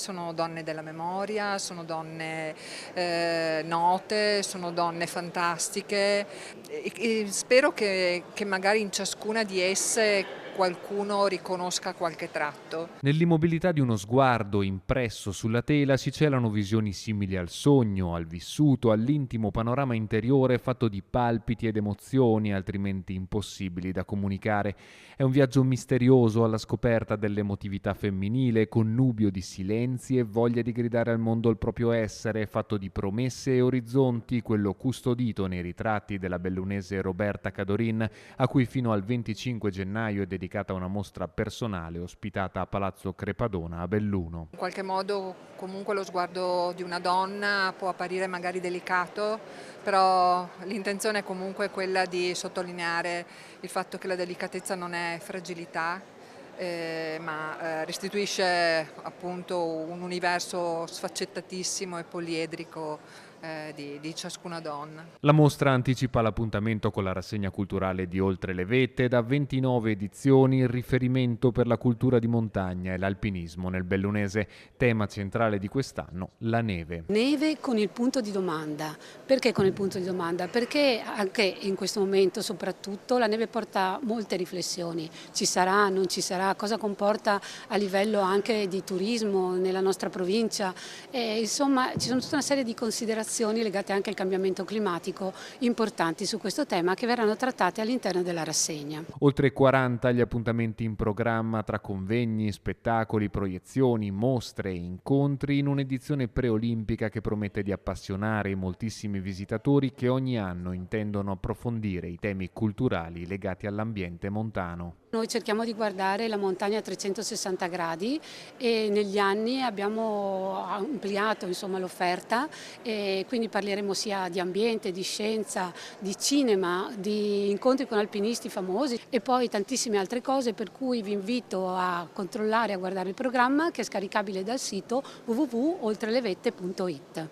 sono donne della memoria, sono donne note, sono donne fantastiche e spero che magari in ciascuna di esse qualcuno riconosca qualche tratto. Nell'immobilità di uno sguardo impresso sulla tela si celano visioni simili al sogno, al vissuto, all'intimo panorama interiore fatto di palpiti ed emozioni altrimenti impossibili da comunicare. È un viaggio misterioso alla scoperta dell'emotività femminile, connubio di silenzi e voglia di gridare al mondo il proprio essere, fatto di promesse e orizzonti, quello custodito nei ritratti della bellunese Roberta Cadorin, a cui fino al 25 gennaio è dedicata una mostra personale ospitata a Palazzo Crepadona a Belluno. In qualche modo comunque lo sguardo di una donna può apparire magari delicato, però l'intenzione è comunque quella di sottolineare il fatto che la delicatezza non è fragilità, ma restituisce appunto un universo sfaccettatissimo e poliedrico di ciascuna donna. La mostra anticipa l'appuntamento con la rassegna culturale di Oltre le Vette, da 29 edizioni il riferimento per la cultura di montagna e l'alpinismo nel bellunese. Tema centrale di quest'anno, la neve. Neve con il punto di domanda. Perché con il punto di domanda? Perché anche in questo momento soprattutto la neve porta molte riflessioni. Ci sarà, non ci sarà, cosa comporta a livello anche di turismo nella nostra provincia. Insomma, ci sono tutta una serie di considerazioni legate anche al cambiamento climatico importanti su questo tema che verranno trattate all'interno della rassegna. Oltre 40 gli appuntamenti in programma tra convegni, spettacoli, proiezioni, mostre e incontri in un'edizione preolimpica che promette di appassionare i moltissimi visitatori che ogni anno intendono approfondire i temi culturali legati all'ambiente montano. Noi cerchiamo di guardare la montagna a 360 gradi e negli anni abbiamo ampliato l'offerta e quindi parleremo sia di ambiente, di scienza, di cinema, di incontri con alpinisti famosi e poi tantissime altre cose, per cui vi invito a controllare e a guardare il programma che è scaricabile dal sito www.oltrelevette.it.